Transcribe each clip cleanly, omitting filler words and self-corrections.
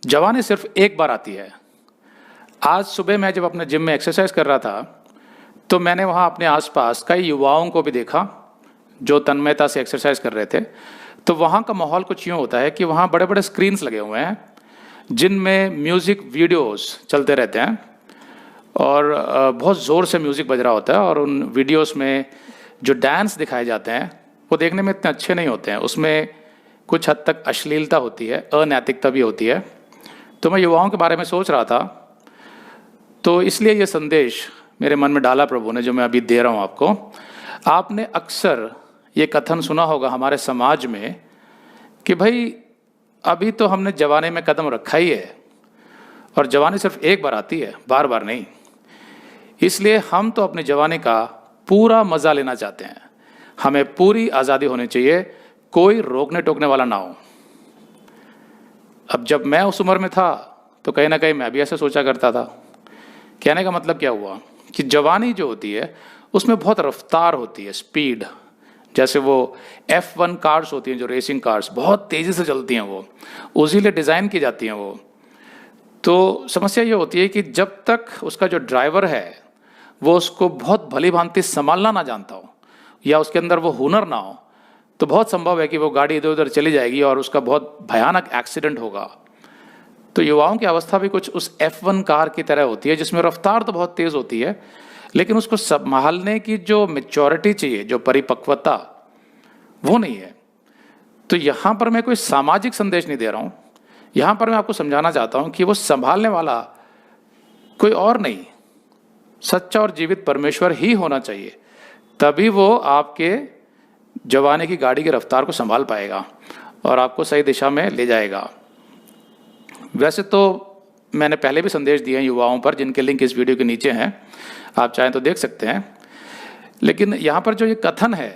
जवानी सिर्फ एक बार आती है। आज सुबह मैं जब अपने जिम में एक्सरसाइज कर रहा था तो मैंने वहाँ अपने आसपास कई युवाओं को भी देखा जो तन्मयता से एक्सरसाइज कर रहे थे। तो वहाँ का माहौल कुछ यूँ होता है कि वहाँ बड़े बड़े स्क्रीन्स लगे हुए हैं जिनमें म्यूज़िक वीडियोस चलते रहते हैं और बहुत ज़ोर से म्यूज़िक बज रहा होता है और उन वीडियोस में जो डांस दिखाए जाते हैं वो देखने में इतने अच्छे नहीं होते हैं। उसमें कुछ हद तक अश्लीलता होती है, अनैतिकता भी होती है। तो मैं युवाओं के बारे में सोच रहा था, तो इसलिए ये संदेश मेरे मन में डाला प्रभु ने, जो मैं अभी दे रहा हूँ आपको। आपने अक्सर ये कथन सुना होगा हमारे समाज में कि भाई अभी तो हमने जवानी में कदम रखा ही है और जवानी सिर्फ एक बार आती है, बार बार नहीं। इसलिए हम तो अपनी जवानी का पूरा मज़ा लेना चाहते हैं। हमें पूरी आज़ादी होनी चाहिए, कोई रोकने टोकने वाला ना हो। अब जब मैं उस उम्र में था तो कहीं ना कहीं मैं भी ऐसे सोचा करता था। कहने का मतलब क्या हुआ कि जवानी जो होती है उसमें बहुत रफ्तार होती है, स्पीड। जैसे वो F1 कार्स होती हैं, जो रेसिंग कार्स बहुत तेज़ी से चलती हैं, वो उसी लिए डिज़ाइन की जाती हैं वो। तो समस्या ये होती है कि जब तक उसका जो ड्राइवर है वो उसको बहुत भली भांति संभालना ना जानता हो या उसके अंदर वो हुनर ना हो, तो बहुत संभव है कि वो गाड़ी इधर उधर चली जाएगी और उसका बहुत भयानक एक्सीडेंट होगा। तो युवाओं की अवस्था भी कुछ उस F1 कार की तरह होती है जिसमें रफ्तार तो बहुत तेज़ होती है, लेकिन उसको संभालने की जो मैच्योरिटी चाहिए, जो परिपक्वता, वो नहीं है। तो यहाँ पर मैं कोई सामाजिक संदेश नहीं दे रहा हूँ। यहाँ पर मैं आपको समझाना चाहता हूँ कि वो संभालने वाला कोई और नहीं, सच्चा और जीवित परमेश्वर ही होना चाहिए। तभी वो आपके जवानी की गाड़ी की रफ्तार को संभाल पाएगा और आपको सही दिशा में ले जाएगा। वैसे तो मैंने पहले भी संदेश दिए हैं युवाओं पर, जिनके लिंक इस वीडियो के नीचे हैं, आप चाहें तो देख सकते हैं। लेकिन यहाँ पर जो ये कथन है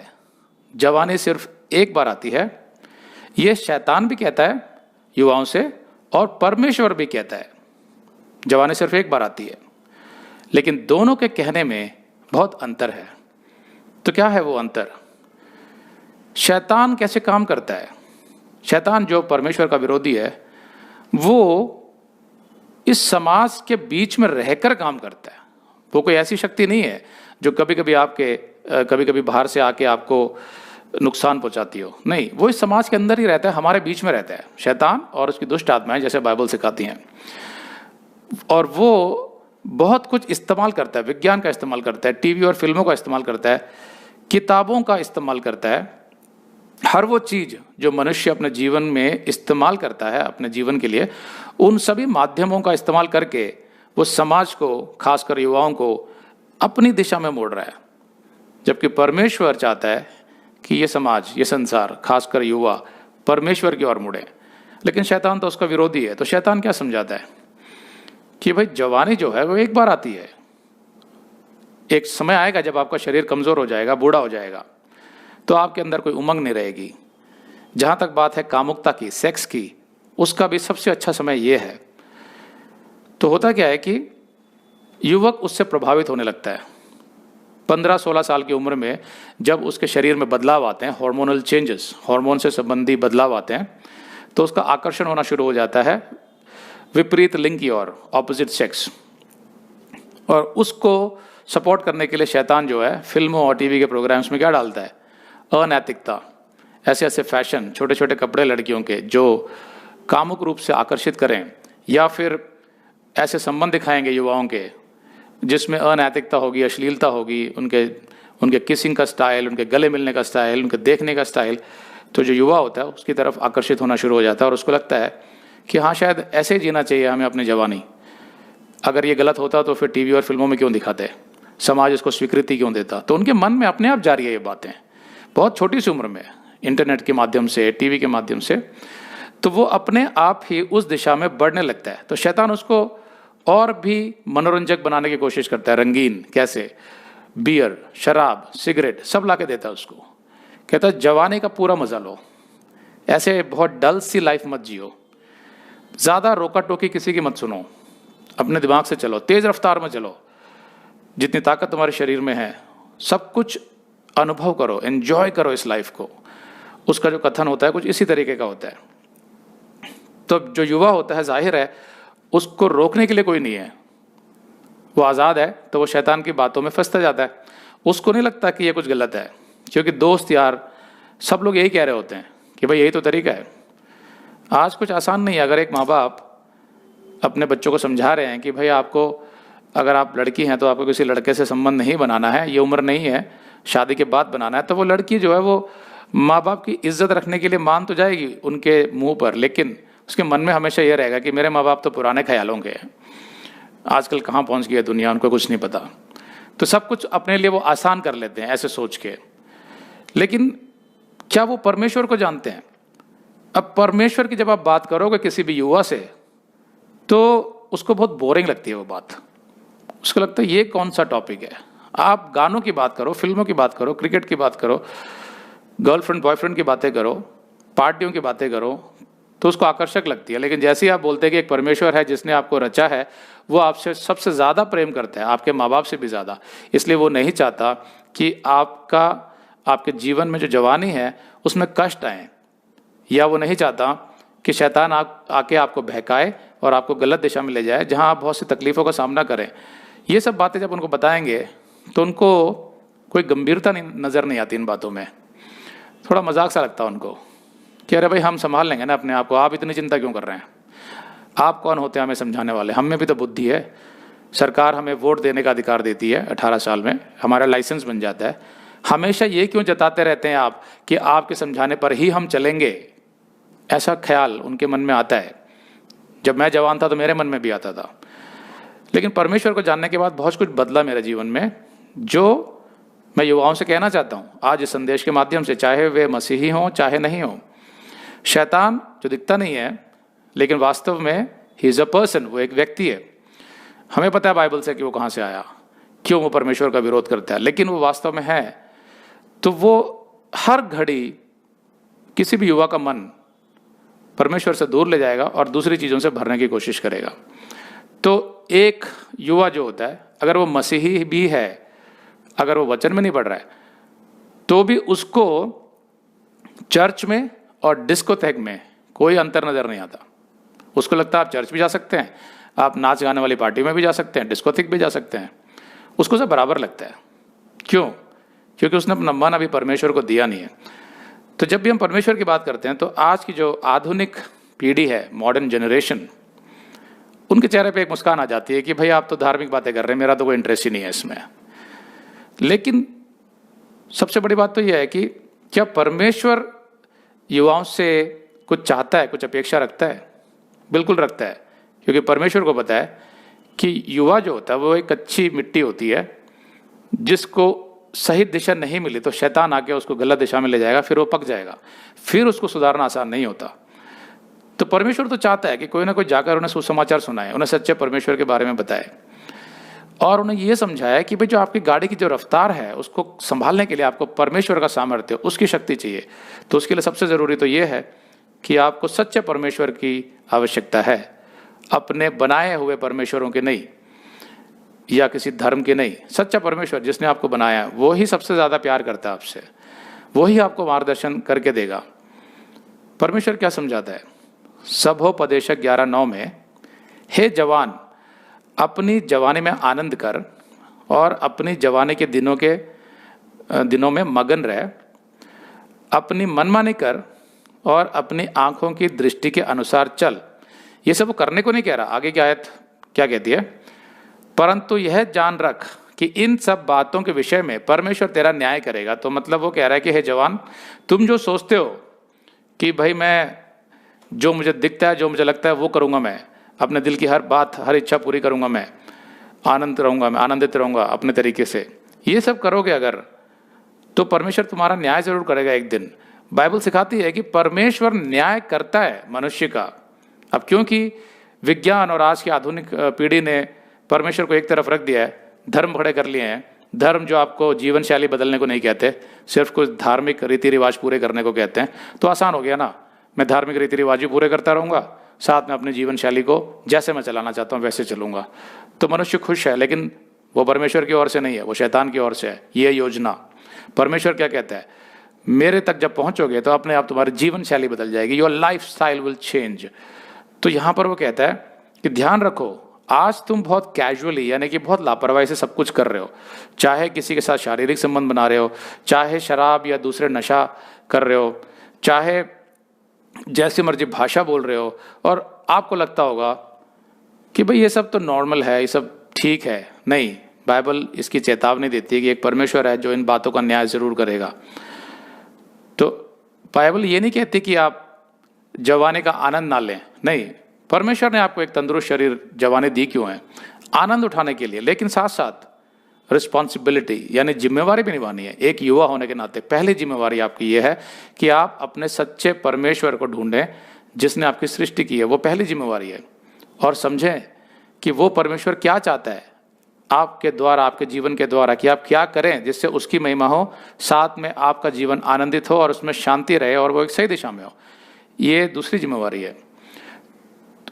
जवानी सिर्फ एक बार आती है, ये शैतान भी कहता है युवाओं से और परमेश्वर भी कहता है जवानी सिर्फ एक बार आती है। लेकिन दोनों के कहने में बहुत अंतर है। तो क्या है वो अंतर? शैतान कैसे काम करता है? शैतान जो परमेश्वर का विरोधी है वो इस समाज के बीच में रहकर काम करता है। वो कोई ऐसी शक्ति नहीं है जो कभी कभी बाहर से आके आपको नुकसान पहुंचाती हो। नहीं, वो इस समाज के अंदर ही रहता है, हमारे बीच में रहता है, शैतान और उसकी दुष्ट आत्माएं, जैसे बाइबल सिखाती हैं। और वो बहुत कुछ इस्तेमाल करता है, विज्ञान का इस्तेमाल करता है, टीवी और फिल्मों का इस्तेमाल करता है, किताबों का इस्तेमाल करता है। हर वो चीज़ जो मनुष्य अपने जीवन में इस्तेमाल करता है अपने जीवन के लिए, उन सभी माध्यमों का इस्तेमाल करके वो समाज को, खासकर युवाओं को, अपनी दिशा में मोड़ रहा है। जबकि परमेश्वर चाहता है कि ये समाज, ये संसार, खासकर युवा परमेश्वर की ओर मुड़े। लेकिन शैतान तो उसका विरोधी है। तो शैतान क्या समझाता है कि भाई जवानी जो है वो एक बार आती है। एक समय आएगा जब आपका शरीर कमज़ोर हो जाएगा, बूढ़ा हो जाएगा, तो आपके अंदर कोई उमंग नहीं रहेगी। जहाँ तक बात है कामुकता की, सेक्स की, उसका भी सबसे अच्छा समय ये है। तो होता क्या है कि युवक उससे प्रभावित होने लगता है। 15-16 साल की उम्र में जब उसके शरीर में बदलाव आते हैं, हार्मोनल चेंजेस, हार्मोन से संबंधी बदलाव आते हैं, तो उसका आकर्षण होना शुरू हो जाता है विपरीत लिंग की ओर, ऑपोजिट सेक्स। और उसको सपोर्ट करने के लिए शैतान जो है फिल्मों और टीवी के प्रोग्राम्स में क्या डालता है? अनैतिकता, ऐसे ऐसे फैशन, छोटे छोटे कपड़े लड़कियों के जो कामुक रूप से आकर्षित करें, या फिर ऐसे संबंध दिखाएंगे युवाओं के जिसमें अनैतिकता होगी, अश्लीलता होगी, उनके किसिंग का स्टाइल, उनके गले मिलने का स्टाइल, उनके देखने का स्टाइल। तो जो युवा होता है उसकी तरफ आकर्षित होना शुरू हो जाता है और उसको लगता है कि हाँ, शायद ऐसे ही जीना चाहिए हमें अपनी जवानी। अगर ये गलत होता तो फिर टीवी और फिल्मों में क्यों दिखाते, समाज इसको स्वीकृति क्यों देता? तो उनके मन में अपने आप जा रही है ये बातें, बहुत छोटी सी उम्र में, इंटरनेट के माध्यम से, टीवी के माध्यम से। तो वो अपने आप ही उस दिशा में बढ़ने लगता है। तो शैतान उसको और भी मनोरंजक बनाने की कोशिश करता है, रंगीन। कैसे? बियर, शराब, सिगरेट सब ला के देता है उसको। कहता है जवानी का पूरा मजा लो, ऐसे बहुत डल सी लाइफ मत जियो, ज़्यादा रोका टोकी किसी की मत सुनो, अपने दिमाग से चलो, तेज़ रफ्तार में चलो, जितनी ताकत तुम्हारे शरीर में है सब कुछ अनुभव करो, एंजॉय करो इस लाइफ को। उसका जो कथन होता है कुछ इसी तरीके का होता है। तो जो युवा होता है, जाहिर है उसको रोकने के लिए कोई नहीं है, वो आज़ाद है, तो वो शैतान की बातों में फंसता जाता है। उसको नहीं लगता कि ये कुछ गलत है, क्योंकि दोस्त यार सब लोग यही कह रहे होते हैं कि भाई यही तो तरीका है। आज कुछ आसान नहीं है। अगर एक माँ बाप अपने बच्चों को समझा रहे हैं कि भाई आपको, अगर आप लड़की हैं तो आपको किसी लड़के से संबंध नहीं बनाना है, ये उम्र नहीं है, शादी के बाद बनाना है, तो वो लड़की जो है वो माँ बाप की इज्जत रखने के लिए मान तो जाएगी उनके मुंह पर, लेकिन उसके मन में हमेशा ये रहेगा कि मेरे माँ बाप तो पुराने ख्यालों के हैं, आजकल कहाँ पहुँच गई है दुनिया, उनको कुछ नहीं पता। तो सब कुछ अपने लिए वो आसान कर लेते हैं ऐसे सोच के। लेकिन क्या वो परमेश्वर को जानते हैं? अब परमेश्वर की जब आप बात करोगे किसी भी युवा से, तो उसको बहुत बोरिंग लगती है वो बात। उसको लगता है ये कौन सा टॉपिक है। आप गानों की बात करो, फिल्मों की बात करो, क्रिकेट की बात करो, गर्लफ्रेंड बॉयफ्रेंड की बातें करो, पार्टियों की बातें करो, तो उसको आकर्षक लगती है। लेकिन जैसे ही आप बोलते हैं कि एक परमेश्वर है जिसने आपको रचा है, वो आपसे सबसे ज़्यादा प्रेम करता है, आपके माँ बाप से भी ज़्यादा, इसलिए वो नहीं चाहता कि आपके जीवन में जो जवानी है उसमें कष्ट आए, या वो नहीं चाहता कि शैतान आके आपको बहकाए और आपको गलत दिशा में ले जाए, जहाँ आप बहुत सी तकलीफ़ों का सामना करें। ये सब बातें जब उनको बताएंगे तो उनको कोई गंभीरता नज़र नहीं आती इन बातों में, थोड़ा मजाक सा लगता है उनको कि अरे भाई हम संभाल लेंगे ना अपने आप को, आप इतनी चिंता क्यों कर रहे हैं, आप कौन होते हैं हमें समझाने वाले, हम में भी तो बुद्धि है। सरकार हमें वोट देने का अधिकार देती है, 18 साल में हमारा लाइसेंस बन जाता है। हमेशा ये क्यों जताते रहते हैं आप कि आपके समझाने पर ही हम चलेंगे? ऐसा ख्याल उनके मन में आता है। जब मैं जवान था तो मेरे मन में भी आता था। लेकिन परमेश्वर को जानने के बाद बहुत कुछ बदला मेरे जीवन में, जो मैं युवाओं से कहना चाहता हूँ आज इस संदेश के माध्यम से, चाहे वे मसीही हों चाहे नहीं हों। शैतान जो दिखता नहीं है लेकिन वास्तव में ही इज़ अ पर्सन, वो एक व्यक्ति है। हमें पता है बाइबल से कि वो कहाँ से आया, क्यों वो परमेश्वर का विरोध करता है, लेकिन वो वास्तव में है। तो वो हर घड़ी किसी भी युवा का मन परमेश्वर से दूर ले जाएगा और दूसरी चीज़ों से भरने की कोशिश करेगा। तो एक युवा जो होता है, अगर वो मसीही भी है, अगर वो वचन में नहीं पढ़ रहा है, तो भी उसको चर्च में और डिस्कोथेक में कोई अंतर नज़र नहीं आता। उसको लगता है आप चर्च भी जा सकते हैं, आप नाच गाने वाली पार्टी में भी जा सकते हैं, डिस्कोथेक भी जा सकते हैं, उसको सब बराबर लगता है। क्यों? क्योंकि उसने अपना मन अभी परमेश्वर को दिया नहीं है। तो जब भी हम परमेश्वर की बात करते हैं तो आज की जो आधुनिक पीढ़ी है, मॉडर्न जनरेशन, उनके चेहरे पे एक मुस्कान आ जाती है कि भाई आप तो धार्मिक बातें कर रहे हैं, मेरा तो कोई इंटरेस्ट ही नहीं है इसमें। लेकिन सबसे बड़ी बात तो यह है कि क्या परमेश्वर युवाओं से कुछ चाहता है, कुछ अपेक्षा रखता है? बिल्कुल रखता है, क्योंकि परमेश्वर को पता है कि युवा जो होता है वो एक अच्छी मिट्टी होती है, जिसको सही दिशा नहीं मिली तो शैतान आके उसको गलत दिशा में ले जाएगा, फिर वो पक जाएगा, फिर उसको सुधारना आसान नहीं होता। तो परमेश्वर तो चाहता है कि कोई ना कोई जाकर उन्हें सुसमाचार सुनाए, उन्हें सच्चे परमेश्वर के बारे में बताए, और उन्हें ये समझाया कि भाई जो आपकी गाड़ी की जो रफ्तार है उसको संभालने के लिए आपको परमेश्वर का सामर्थ्य, उसकी शक्ति चाहिए। तो उसके लिए सबसे ज़रूरी तो ये है कि आपको सच्चे परमेश्वर की आवश्यकता है, अपने बनाए हुए परमेश्वरों के नहीं, या किसी धर्म के नहीं। सच्चा परमेश्वर जिसने आपको बनाया है वो ही सबसे ज़्यादा प्यार करता है आपसे, वो ही आपको मार्गदर्शन करके देगा। परमेश्वर क्या समझाता है? सबोपदेशक 11:9 में, हे जवान, अपनी जवानी में आनंद कर और अपनी जवानी के दिनों में मगन रह, अपनी मनमानी कर और अपनी आंखों की दृष्टि के अनुसार चल। ये सब करने को नहीं कह रहा। आगे की आयत क्या कहती है? परंतु यह जान रख कि इन सब बातों के विषय में परमेश्वर तेरा न्याय करेगा। तो मतलब वो कह रहा है कि हे जवान, तुम जो सोचते हो कि भाई मैं जो मुझे दिखता है, जो मुझे लगता है वो करूँगा, मैं अपने दिल की हर बात, हर इच्छा पूरी करूँगा, मैं आनंदित रहूँगा अपने तरीके से, ये सब करोगे अगर, तो परमेश्वर तुम्हारा न्याय जरूर करेगा एक दिन। बाइबल सिखाती है कि परमेश्वर न्याय करता है मनुष्य का। अब क्योंकि विज्ञान और आज की आधुनिक पीढ़ी ने परमेश्वर को एक तरफ रख दिया है, धर्म खड़े कर लिए हैं। धर्म जो आपको जीवन शैली बदलने को नहीं कहते, सिर्फ कुछ धार्मिक रीति रिवाज पूरे करने को कहते हैं। तो आसान हो गया ना, मैं धार्मिक रीति रिवाज भी पूरे करता रहूँगा, साथ में अपने जीवन शैली को जैसे मैं चलाना चाहता हूँ वैसे चलूँगा, तो मनुष्य खुश है। लेकिन वो परमेश्वर की ओर से नहीं है, वो शैतान की ओर से है ये योजना। परमेश्वर क्या कहता है? मेरे तक जब पहुँचोगे तो अपने आप तुम्हारी जीवन शैली बदल जाएगी, your life style will change. तो यहाँ पर वो कहता है कि ध्यान रखो, आज तुम बहुत कैजुअली यानी कि बहुत लापरवाही से सब कुछ कर रहे हो, चाहे किसी के साथ शारीरिक संबंध बना रहे हो, चाहे शराब या दूसरे नशा कर रहे हो, चाहे जैसी मर्जी भाषा बोल रहे हो, और आपको लगता होगा कि भाई ये सब तो नॉर्मल है, ये सब ठीक है। नहीं, बाइबल इसकी चेतावनी देती है कि एक परमेश्वर है जो इन बातों का न्याय जरूर करेगा। तो बाइबल ये नहीं कहती कि आप जवानी का आनंद ना लें, नहीं, परमेश्वर ने आपको एक तंदुरुस्त शरीर जवानी दी क्यों है? आनंद उठाने के लिए, लेकिन साथ साथ रिस्पॉन्सिबिलिटी यानी जिम्मेवारी भी निभानी है। एक युवा होने के नाते पहली जिम्मेवारी आपकी यह है कि आप अपने सच्चे परमेश्वर को ढूंढें जिसने आपकी सृष्टि की है, वो पहली जिम्मेवारी है। और समझें कि वो परमेश्वर क्या चाहता है आपके द्वारा, आपके जीवन के द्वारा, कि आप क्या करें जिससे उसकी महिमा हो, साथ में आपका जीवन आनंदित हो और उसमें शांति रहे और वो एक सही दिशा में हो। ये दूसरी जिम्मेवारी है।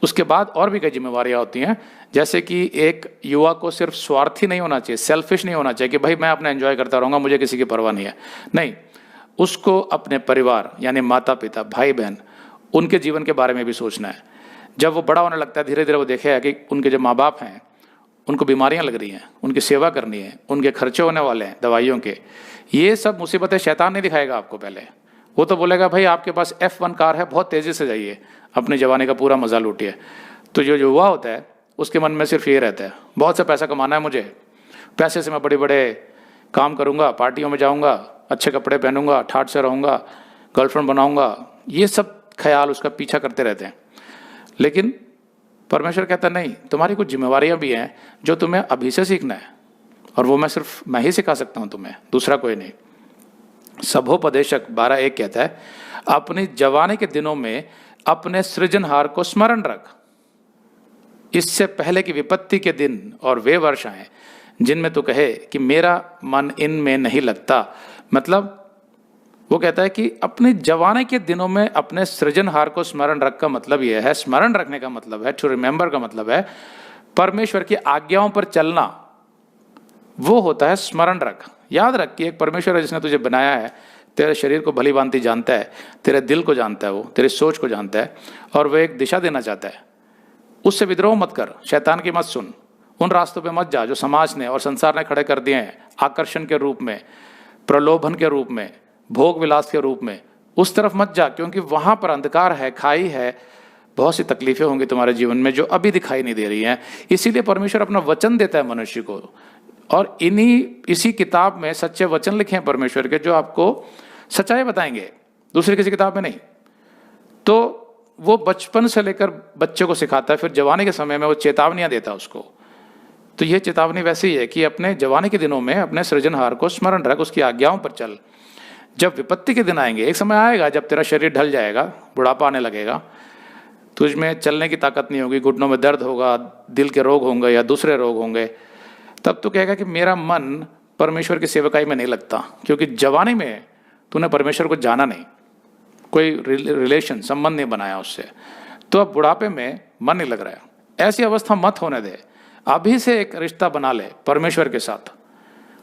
उसके बाद और भी कई जिम्मेवारियां होती हैं, जैसे कि एक युवा को सिर्फ स्वार्थी नहीं होना चाहिए, सेल्फिश नहीं होना चाहिए कि भाई मैं अपना एंजॉय करता रहूँगा, मुझे किसी की परवाह नहीं है। नहीं, उसको अपने परिवार यानी माता पिता, भाई बहन, उनके जीवन के बारे में भी सोचना है। जब वो बड़ा होने लगता है, धीरे धीरे वो देखेगा कि उनके जो माँ बाप हैं उनको बीमारियां लग रही हैं, उनकी सेवा करनी है, उनके खर्चे होने वाले हैं दवाइयों के। ये सब मुसीबतें शैतान नहीं दिखाएगा आपको पहले। वो तो बोलेगा भाई आपके पास F1 कार है, बहुत तेज़ी से जाइए, अपने जवानी का पूरा मजा लूटिए। तो जो युवा होता है उसके मन में सिर्फ ये रहता है, बहुत सा पैसा कमाना है मुझे, पैसे से मैं बड़े बड़े काम करूँगा, पार्टियों में जाऊँगा, अच्छे कपड़े पहनूंगा, ठाठ से रहूँगा, गर्लफ्रेंड बनाऊँगा। ये सब ख्याल उसका पीछा करते रहते हैं। लेकिन परमेश्वर कहता नहीं, तुम्हारी कुछ जिम्मेवारियां भी हैं जो तुम्हें अभी से सीखना है, और वो मैं ही सिखा सकता हूं तुम्हें, दूसरा कोई नहीं। सभोपदेशक 12:1 कहता है, अपनी जवानी के दिनों में अपने सृजनहार को स्मरण रख, इससे पहले कि विपत्ति के दिन और वे वर्ष आए जिनमें तू कहे कि मेरा मन इनमें नहीं लगता। मतलब वो कहता है कि अपने जवानी के दिनों में अपने सृजनहार को स्मरण रख का मतलब यह है, स्मरण रखने का मतलब है, टू रिमेंबर का मतलब है परमेश्वर की आज्ञाओं पर चलना। वो होता है स्मरण रख। याद रख कि एक परमेश्वर है जिसने तुझे बनाया है, तेरे शरीर को भली भांति जानता है, तेरे दिल को जानता है, वो तेरी सोच को जानता है, और वह एक दिशा देना चाहता है। उससे विद्रोह मत कर, शैतान की मत सुन, उन रास्तों पे मत जा जो समाज ने और संसार ने खड़े कर दिए हैं, आकर्षण के रूप में, प्रलोभन के रूप में, भोग विलास के रूप में। उस तरफ मत जा, क्योंकि वहां पर अंधकार है, खाई है, बहुत सी तकलीफें होंगी तुम्हारे जीवन में जो अभी दिखाई नहीं दे रही हैं। इसीलिए परमेश्वर अपना वचन देता है मनुष्य को, और इसी किताब में सच्चे वचन लिखे हैं परमेश्वर के जो आपको सच्चाई बताएंगे, दूसरी किसी किताब में नहीं। तो वो बचपन से लेकर बच्चे को सिखाता है, फिर जवानी के समय में वो चेतावनियां देता है उसको। तो ये चेतावनी वैसी है कि अपने जवानी के दिनों में अपने सृजनहार को स्मरण रख, उसकी आज्ञाओं पर चल। जब विपत्ति के दिन आएंगे, एक समय आएगा जब तेरा शरीर ढल जाएगा, बुढ़ापा आने लगेगा, तुझ में चलने की ताकत नहीं होगी, घुटनों में दर्द होगा, दिल के रोग होंगे या दूसरे रोग होंगे, तब तू कहेगा कि मेरा मन परमेश्वर की सेवकाई में नहीं लगता, क्योंकि जवानी में तूने परमेश्वर को जाना नहीं, कोई रिलेशन संबंध नहीं बनाया उससे, तो अब बुढ़ापे में मन नहीं लग रहा है। ऐसी अवस्था मत होने दे, अभी से एक रिश्ता बना ले परमेश्वर के साथ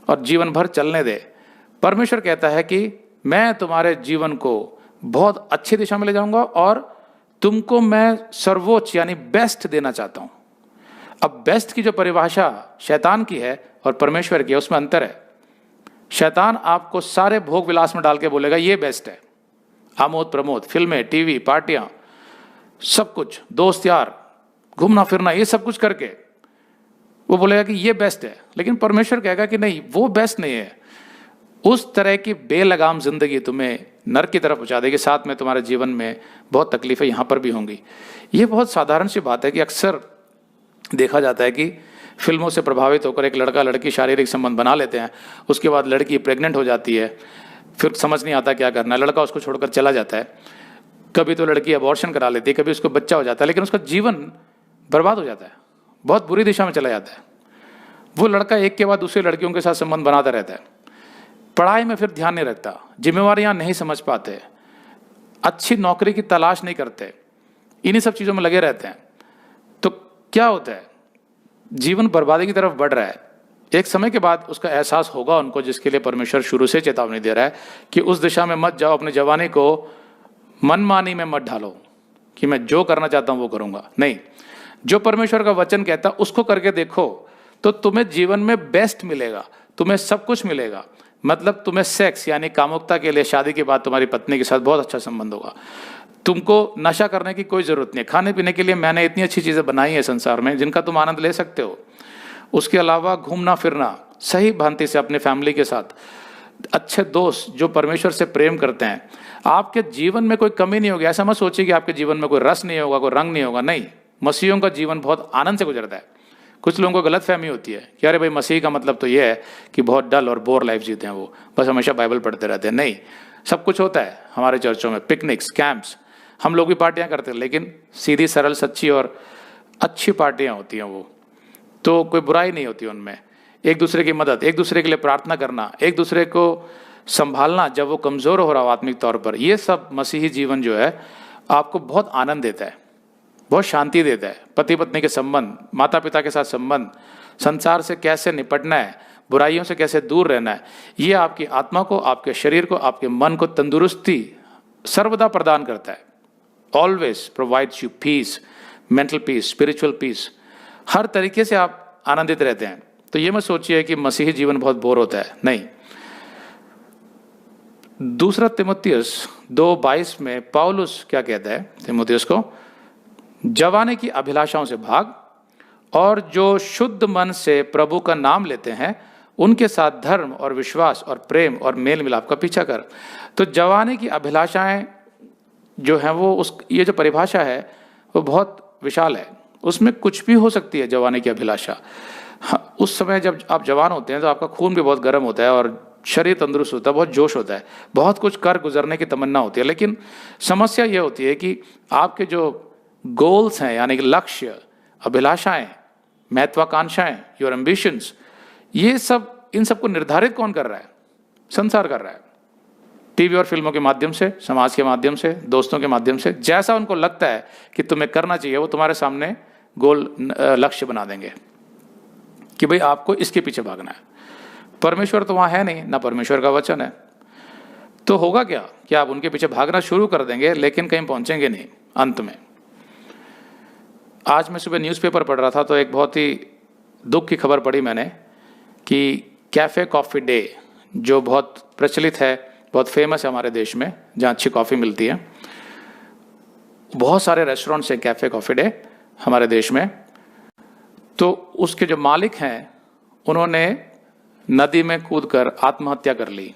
और जीवन भर चलने दे। परमेश्वर कहता है कि मैं तुम्हारे जीवन को बहुत अच्छी दिशा में ले जाऊंगा और तुमको मैं सर्वोच्च यानी बेस्ट देना चाहता हूं। अब बेस्ट की जो परिभाषा शैतान की है और परमेश्वर की है, उसमें अंतर है। शैतान आपको सारे भोग विलास में डाल के बोलेगा ये बेस्ट है, आमोद प्रमोद, फिल्में, टीवी, पार्टियां, सब कुछ, दोस्त यार, घूमना फिरना, ये सब कुछ करके वो बोलेगा कि ये बेस्ट है। लेकिन परमेश्वर कहेगा कि नहीं, वो बेस्ट नहीं है। उस तरह की बेलगाम जिंदगी तुम्हें नरक की तरफ पहुंचा देगी, साथ में तुम्हारे जीवन में बहुत तकलीफें यहाँ पर भी होंगी। ये बहुत साधारण सी बात है कि अक्सर देखा जाता है कि फिल्मों से प्रभावित होकर एक लड़का लड़की शारीरिक संबंध बना लेते हैं, उसके बाद लड़की प्रेग्नेंट हो जाती है, फिर समझ नहीं आता क्या करना है, लड़का उसको छोड़कर चला जाता है। कभी तो लड़की अबॉर्शन करा लेती है, कभी उसको बच्चा हो जाता है, लेकिन उसका जीवन बर्बाद हो जाता है, बहुत बुरी दिशा में चला जाता है। वो लड़का एक के बाद दूसरी लड़कियों के साथ संबंध बनाता रहता है, पढ़ाई में फिर ध्यान नहीं रखता, जिम्मेवारियां नहीं समझ पाते, अच्छी नौकरी की तलाश नहीं करते, इन्हीं सब चीज़ों में लगे रहते हैं। तो क्या होता है, जीवन बर्बादी की तरफ बढ़ रहा है। एक समय के बाद उसका एहसास होगा उनको, जिसके लिए परमेश्वर शुरू से चेतावनी दे रहा है कि उस दिशा में मत जाओ, अपनी जवानी को मनमानी में मत ढालो, कि मैं जो करना चाहता हूं वो करूंगा, नहीं। जो परमेश्वर का वचन कहता है उसको करके देखो तो तुम्हें जीवन में बेस्ट मिलेगा, तुम्हें सब कुछ मिलेगा। मतलब तुम्हें सेक्स यानी कामुकता के लिए शादी के बाद तुम्हारी पत्नी के साथ बहुत अच्छा संबंध होगा। तुमको नशा करने की कोई जरूरत नहीं है। खाने पीने के लिए मैंने इतनी अच्छी चीजें बनाई हैं संसार में जिनका तुम आनंद ले सकते हो। उसके अलावा घूमना फिरना सही भांति से अपने फैमिली के साथ, अच्छे दोस्त जो परमेश्वर से प्रेम करते हैं, आपके जीवन में कोई कमी नहीं होगी। ऐसा मत सोचिए कि आपके जीवन में कोई रस नहीं होगा, कोई रंग नहीं होगा, नहीं। मसीहियों का जीवन बहुत आनंद से गुजरता है। कुछ लोगों को गलत फहमी होती है कि अरे भाई मसीह का मतलब तो ये है कि बहुत डल और बोर लाइफ जीते हैं, वो बस हमेशा बाइबल पढ़ते रहते हैं। नहीं, सब कुछ होता है हमारे चर्चों में, पिकनिक्स, कैंप्स, हम लोग भी पार्टियां करते हैं, लेकिन सीधी सरल सच्ची और अच्छी पार्टियां होती हैं वो। तो कोई बुराई नहीं होती उनमें। एक दूसरे की मदद, एक दूसरे के लिए प्रार्थना करना, एक दूसरे को संभालना जब वो कमजोर हो रहा हो आत्मिक तौर पर, ये सब मसीही जीवन जो है आपको बहुत आनंद देता है, बहुत शांति देता है। पति पत्नी के संबंध, माता पिता के साथ संबंध, संसार से कैसे निपटना है, बुराइयों से कैसे दूर रहना है, ये आपकी आत्मा को, आपके शरीर को, आपके मन को तंदुरुस्ती सर्वदा प्रदान करता है। Always provides you peace, mental peace, spiritual peace, हर तरीके से आप आनंदित रहते हैं। तो ये मत सोचिए कि मसीही जीवन बहुत बोर होता है, नहीं। दूसरा तीमुथियुस 2:22 में पौलुस क्या कहता है तीमुथियुस को? जवानी की अभिलाषाओं से भाग और जो शुद्ध मन से प्रभु का नाम लेते हैं उनके साथ धर्म और विश्वास और प्रेम और मेल मिलाप का पीछा कर। तो जवानी की अभिलाषाएं जो है वो ये जो परिभाषा है वो बहुत विशाल है। उसमें कुछ भी हो सकती है जवानी की अभिलाषा। उस समय जब आप जवान होते हैं तो आपका खून भी बहुत गर्म होता है और शरीर तंदुरुस्त होता है, बहुत जोश होता है, बहुत कुछ कर गुजरने की तमन्ना होती है। लेकिन समस्या ये होती है कि आपके जो गोल्स हैं यानी कि लक्ष्य, अभिलाषाएं, महत्वाकांक्षाएं, योर एम्बिशंस, ये सब, इन सबको निर्धारित कौन कर रहा है? संसार कर रहा है। टीवी और फिल्मों के माध्यम से, समाज के माध्यम से, दोस्तों के माध्यम से, जैसा उनको लगता है कि तुम्हें करना चाहिए वो तुम्हारे सामने गोल लक्ष्य बना देंगे कि भाई आपको इसके पीछे भागना है। परमेश्वर तो वहां है नहीं, ना परमेश्वर का वचन है। तो होगा क्या कि आप उनके पीछे भागना शुरू कर देंगे लेकिन कहीं पहुंचेंगे नहीं अंत में। आज मैं सुबह न्यूज़पेपर पढ़ रहा था तो एक बहुत ही दुख की खबर पढ़ी मैंने कि कैफ़े कॉफ़ी डे जो बहुत प्रचलित है, बहुत फेमस है हमारे देश में, जहाँ अच्छी कॉफ़ी मिलती है, बहुत सारे रेस्टोरेंट्स हैं कैफ़े कॉफ़ी डे हमारे देश में। तो उसके जो मालिक हैं उन्होंने नदी में कूदकर आत्महत्या कर ली।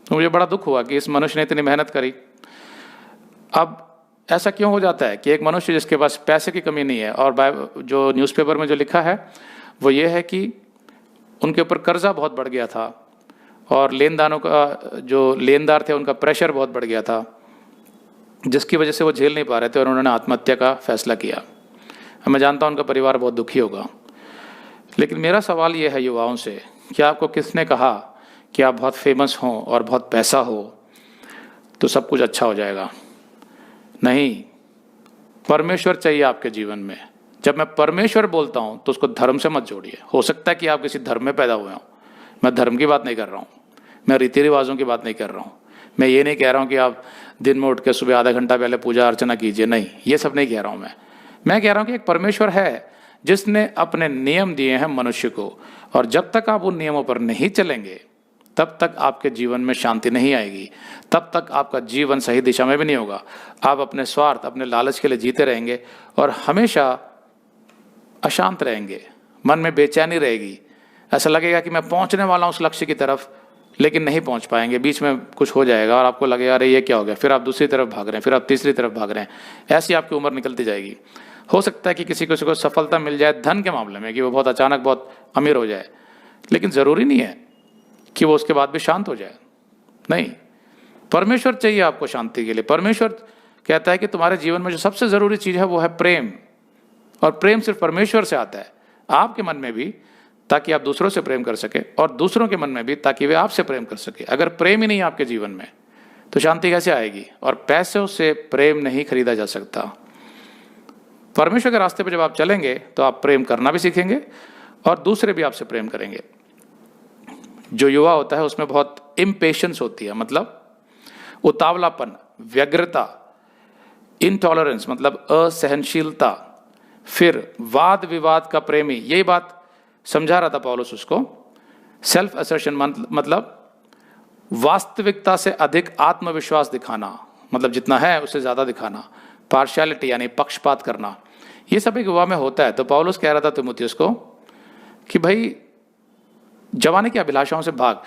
तो मुझे बड़ा दुख हुआ कि इस मनुष्य ने इतनी मेहनत करी। अब ऐसा क्यों हो जाता है कि एक मनुष्य जिसके पास पैसे की कमी नहीं है, और जो न्यूज़पेपर में जो लिखा है वो ये है कि उनके ऊपर कर्जा बहुत बढ़ गया था और लेनदारों का, जो लेनदार थे उनका प्रेशर बहुत बढ़ गया था, जिसकी वजह से वो झेल नहीं पा रहे थे और उन्होंने आत्महत्या का फैसला किया। मैं जानता हूं उनका परिवार बहुत दुखी होगा। लेकिन मेरा सवाल ये है युवाओं से कि आपको किसने कहा कि आप बहुत फेमस हों और बहुत पैसा हो तो सब कुछ अच्छा हो जाएगा? नहीं, परमेश्वर चाहिए आपके जीवन में। जब मैं परमेश्वर बोलता हूं तो उसको धर्म से मत जोड़िए। हो सकता है कि आप किसी धर्म में पैदा हुए हों, मैं धर्म की बात नहीं कर रहा हूं, मैं रीति रिवाजों की बात नहीं कर रहा हूं। मैं ये नहीं कह रहा हूं कि आप दिन में उठ के सुबह आधा घंटा पहले पूजा अर्चना कीजिए, नहीं, ये सब नहीं कह रहा हूं मैं कह रहा हूं कि एक परमेश्वर है जिसने अपने नियम दिए हैं मनुष्य को, और जब तक आप उन नियमों पर नहीं चलेंगे तब तक आपके जीवन में शांति नहीं आएगी, तब तक आपका जीवन सही दिशा में भी नहीं होगा। आप अपने स्वार्थ, अपने लालच के लिए जीते रहेंगे और हमेशा अशांत रहेंगे, मन में बेचैनी रहेगी। ऐसा लगेगा कि मैं पहुंचने वाला हूं उस लक्ष्य की तरफ, लेकिन नहीं पहुंच पाएंगे, बीच में कुछ हो जाएगा और आपको लगेगा अरे ये क्या हो गया, फिर आप दूसरी तरफ भाग रहे हैं, फिर आप तीसरी तरफ भाग रहे हैं। ऐसी आपकी उम्र निकलती जाएगी। हो सकता है कि किसी को सफलता मिल जाए धन के मामले में, कि वो बहुत अचानक बहुत अमीर हो जाए, लेकिन ज़रूरी नहीं है कि वो उसके बाद भी शांत हो जाए। नहीं, परमेश्वर चाहिए आपको शांति के लिए। परमेश्वर कहता है कि तुम्हारे जीवन में जो सबसे ज़रूरी चीज़ है वो है प्रेम, और प्रेम सिर्फ परमेश्वर से आता है, आपके मन में भी, ताकि आप दूसरों से प्रेम कर सके, और दूसरों के मन में भी ताकि वे आपसे प्रेम कर सके। अगर प्रेम ही नहीं आपके जीवन में तो शांति कैसे आएगी? और पैसों से प्रेम नहीं खरीदा जा सकता। परमेश्वर के रास्ते पर जब आप चलेंगे तो आप प्रेम करना भी सीखेंगे और दूसरे भी आपसे प्रेम करेंगे। जो युवा होता है उसमें बहुत इम्पेशेंस होती है, मतलब उतावलापन, व्यग्रता, इनटॉलरेंस मतलब असहनशीलता, फिर वाद विवाद का प्रेमी, यही बात समझा रहा था पौलुस उसको। सेल्फ असर्शन मतलब वास्तविकता से अधिक आत्मविश्वास दिखाना, मतलब जितना है उससे ज्यादा दिखाना। पार्शियलिटी यानी पक्षपात करना, ये सब एक युवा में होता है। तो पौलुस कह रहा था तीमुथियुस को कि भाई जवानी की अभिलाषाओं से भाग।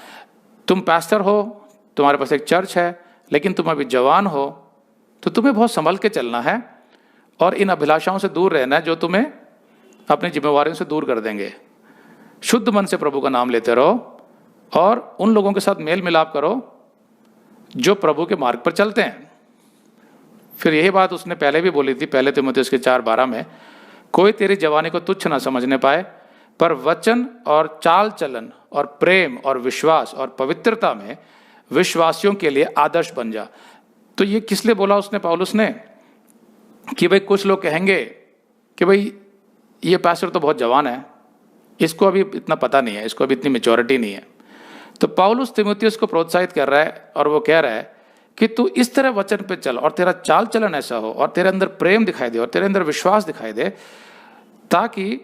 तुम पास्टर हो, तुम्हारे पास एक चर्च है, लेकिन तुम अभी जवान हो, तो तुम्हें बहुत संभल के चलना है और इन अभिलाषाओं से दूर रहना है जो तुम्हें अपनी जिम्मेवारियों से दूर कर देंगे। शुद्ध मन से प्रभु का नाम लेते रहो और उन लोगों के साथ मेल मिलाप करो जो प्रभु के मार्ग पर चलते हैं। फिर यही बात उसने पहले भी बोली थी, पहले तीमुथियुस के 4:12 में, कोई तेरी जवानी को तुच्छ ना समझने पाए, पर वचन और चाल चलन और प्रेम और विश्वास और पवित्रता में विश्वासियों के लिए आदर्श बन जा। तो ये किस लिए बोला उसने, पौलुस ने, कि भाई कुछ लोग कहेंगे कि भाई ये पास्टर तो बहुत जवान है, इसको अभी इतना पता नहीं है, इसको अभी इतनी मैच्योरिटी नहीं है। तो पौलुस तीमुथियुस को प्रोत्साहित कर रहा है और वो कह रहा है कि तू इस तरह वचन पे चल और तेरा चाल चलन ऐसा हो और तेरे अंदर प्रेम दिखाई दे और तेरे अंदर विश्वास दिखाई दे, ताकि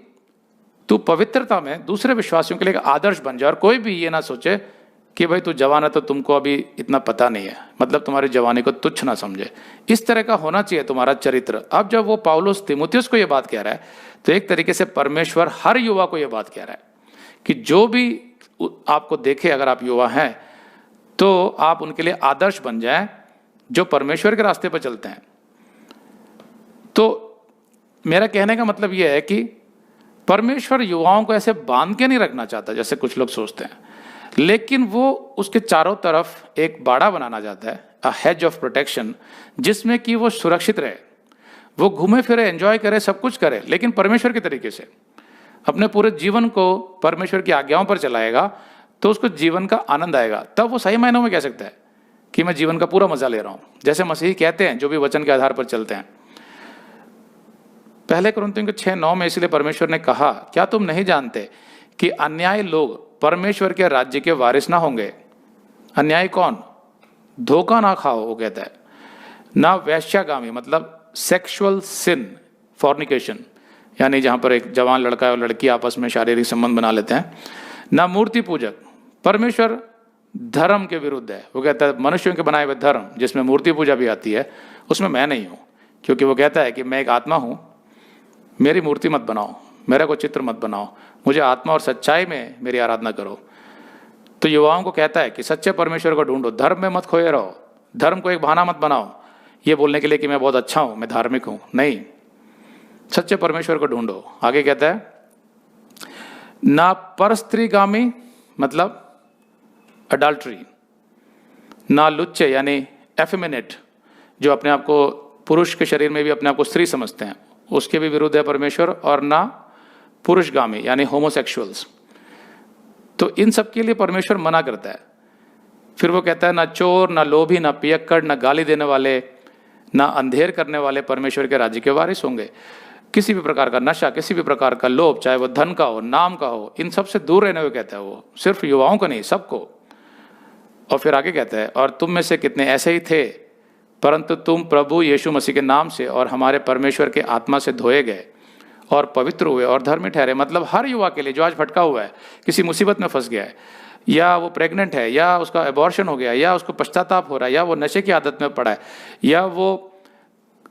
तू पवित्रता में दूसरे विश्वासियों के लिए एक आदर्श बन जाए और कोई भी ये ना सोचे कि भाई तू जवान है तो तुमको अभी इतना पता नहीं है, मतलब तुम्हारी जवानी को तुच्छ ना समझे। इस तरह का होना चाहिए तुम्हारा चरित्र। अब जब वो पौलुस तीमुथियुस को ये बात कह रहा है, तो एक तरीके से परमेश्वर हर युवा को ये बात कह रहा है कि जो भी आपको देखे, अगर आप युवा हैं तो आप उनके लिए आदर्श बन जाएं जो परमेश्वर के रास्ते पर चलते हैं। तो मेरा कहने का मतलब यह है कि परमेश्वर युवाओं को ऐसे बांध के नहीं रखना चाहता जैसे कुछ लोग सोचते हैं, लेकिन वो उसके चारों तरफ एक बाड़ा बनाना चाहता है, अ हेज ऑफ प्रोटेक्शन, जिसमें कि वो सुरक्षित रहे, वो घूमे फिरे, एंजॉय करे, सब कुछ करे, लेकिन परमेश्वर के तरीके से अपने पूरे जीवन को परमेश्वर की आज्ञाओं पर चलाएगा, तो उसको जीवन का आनंद आएगा। तब वो सही मायनों में कह सकता है कि मैं जीवन का पूरा मजा ले रहा हूं, जैसे मसीही कहते हैं जो भी वचन के आधार पर चलते हैं। पहले कुरिन्थियों के 6:9 में इसलिए परमेश्वर ने कहा, क्या तुम नहीं जानते कि अन्यायी लोग परमेश्वर के राज्य के वारिस ना होंगे। अन्यायी कौन? धोखा ना खाओ, वो कहता है, ना वैश्यागामी मतलब सेक्सुअल सिन, फॉर्निकेशन, यानी जहां पर एक जवान लड़का और लड़की आपस में शारीरिक संबंध बना लेते हैं, ना मूर्ति पूजक। परमेश्वर धर्म के विरुद्ध है, वो कहता है मनुष्यों के बनाए हुए धर्म जिसमें मूर्ति पूजा भी आती है, उसमें मैं नहीं हूं, क्योंकि वो कहता है कि मैं एक आत्मा हूं, मेरी मूर्ति मत बनाओ, मेरा कोई चित्र मत बनाओ, मुझे आत्मा और सच्चाई में मेरी आराधना करो। तो युवाओं को कहता है कि सच्चे परमेश्वर को ढूंढो, धर्म में मत खोए रहो, धर्म को एक बहाना मत बनाओ ये बोलने के लिए कि मैं बहुत अच्छा हूं, मैं धार्मिक हूं, नहीं, सच्चे परमेश्वर को ढूंढो। आगे कहता है ना परस्त्रीगामी मतलब अडल्ट्री, ना लुच्चे यानी एफेमिनेट, जो अपने आप को पुरुष के शरीर में भी अपने आप को स्त्री समझते हैं, उसके भी विरुद्ध है परमेश्वर, और ना पुरुषगामी यानी होमोसेक्सुअल्स। तो इन सब के लिए परमेश्वर मना करता है। फिर वो कहता है ना चोर, ना लोभी, ना पियक्कड़, ना गाली देने वाले, ना अंधेर करने वाले परमेश्वर के राज्य के वारिस होंगे। किसी भी प्रकार का नशा, किसी भी प्रकार का लोभ, चाहे वो धन का हो, नाम का हो, इन सब से दूर रहने को कहता है वो, सिर्फ युवाओं को नहीं, सबको। और फिर आगे कहता है और तुम में से कितने ऐसे ही थे, परंतु तुम प्रभु यीशु मसीह के नाम से और हमारे परमेश्वर के आत्मा से धोए गए और पवित्र हुए और धर्मी ठहरे। मतलब हर युवा के लिए जो आज भटका हुआ है, किसी मुसीबत में फंस गया है, या वो प्रेग्नेंट है, या उसका एबॉर्शन हो गया, या उसको पश्चाताप हो रहा है, या वो नशे की आदत में पड़ा है, या वो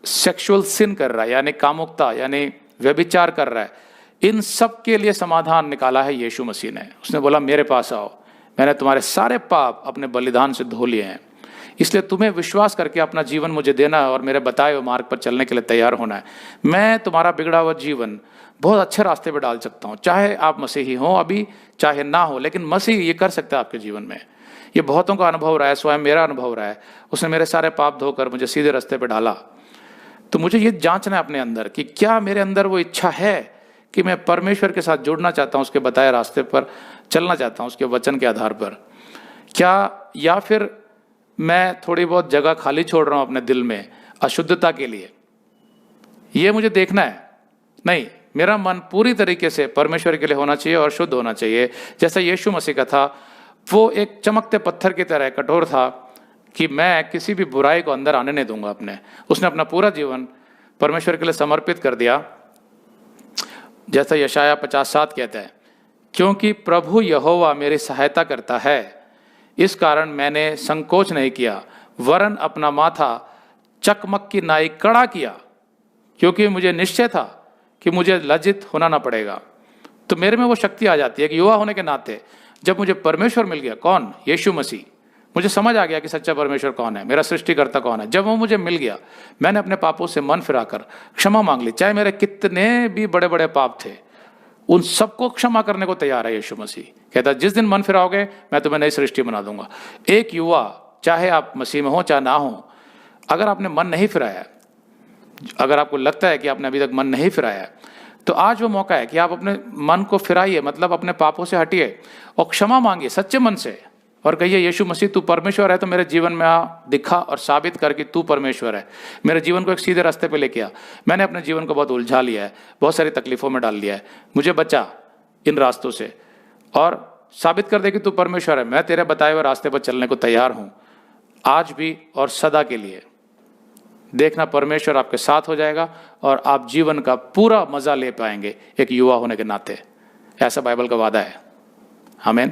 सेक्सुअल सिन कर रहा है यानी कामुकता यानी व्यभिचार कर रहा है, इन सब के लिए समाधान निकाला है यीशु मसीह ने। उसने बोला मेरे पास आओ, मैंने तुम्हारे सारे पाप अपने बलिदान से धो लिए हैं, इसलिए तुम्हें विश्वास करके अपना जीवन मुझे देना है और मेरे बताए हुए मार्ग पर चलने के लिए तैयार होना है। मैं तुम्हारा बिगड़ा हुआ जीवन बहुत अच्छे रास्ते पर डाल सकता हूँ, चाहे आप मसीही हो अभी, चाहे ना हो, लेकिन मसीह ये कर सकता है आपके जीवन में। ये बहुतों का अनुभव रहा है, स्वयं मेरा अनुभव रहा है। उसने मेरे सारे पाप धोकर मुझे सीधे रास्ते पर डाला। तो मुझे ये जांचना है अपने अंदर कि क्या मेरे अंदर वो इच्छा है कि मैं परमेश्वर के साथ जुड़ना चाहता हूँ, उसके बताए रास्ते पर चलना चाहता हूँ, उसके वचन के आधार पर क्या, या फिर मैं थोड़ी बहुत जगह खाली छोड़ रहा हूँ अपने दिल में अशुद्धता के लिए। ये मुझे देखना है। नहीं, मेरा मन पूरी तरीके से परमेश्वर के लिए होना चाहिए और शुद्ध होना चाहिए, जैसा यीशु मसीह का था। वो एक चमकते पत्थर की तरह कठोर था, कि मैं किसी भी बुराई को अंदर आने नहीं दूंगा अपने। उसने अपना पूरा जीवन परमेश्वर के लिए समर्पित कर दिया। जैसा यशाया 50:7 कहता है, क्योंकि प्रभु यहोवा मेरी सहायता करता है, इस कारण मैंने संकोच नहीं किया, वरन अपना माथा चकमक की नाई कड़ा किया, क्योंकि मुझे निश्चय था कि मुझे लज्जित होना ना पड़ेगा। तो मेरे में वो शक्ति आ जाती है कि युवा होने के नाते जब मुझे परमेश्वर मिल गया, कौन? यीशु मसीह। मुझे समझ आ गया कि सच्चा परमेश्वर कौन है, मेरा सृष्टिकर्ता कौन है। जब वो मुझे मिल गया, मैंने अपने पापों से मन फिराकर क्षमा मांग ली। चाहे मेरे कितने भी बड़े बड़े पाप थे, उन सबको क्षमा करने को तैयार है यीशु मसीह। कहता है जिस दिन मन फिराओगे मैं तुम्हें नई सृष्टि बना दूंगा। एक युवा, चाहे आप मसीह में हो चाहे ना हो, अगर आपने मन नहीं फिराया, अगर आपको लगता है कि आपने अभी तक मन नहीं फिराया, तो आज वो मौका है कि आप अपने मन को फिराइए, मतलब अपने पापों से हटिए और क्षमा मांगिए सच्चे मन से, और कहिए यीशु मसीह तू परमेश्वर है तो मेरे जीवन में आ, दिखा और साबित कर कि तू परमेश्वर है। मेरे जीवन को एक सीधे रास्ते पे लेके आ। मैंने अपने जीवन को बहुत उलझा लिया है, बहुत सारी तकलीफों में डाल लिया है, मुझे बचा इन रास्तों से, और साबित कर दे कि तू परमेश्वर है। मैं तेरे बताए हुए रास्ते पर चलने को तैयार हूँ, आज भी और सदा के लिए। देखना परमेश्वर आपके साथ हो जाएगा और आप जीवन का पूरा मजा ले पाएंगे एक युवा होने के नाते। ऐसा बाइबल का वादा है। आमीन।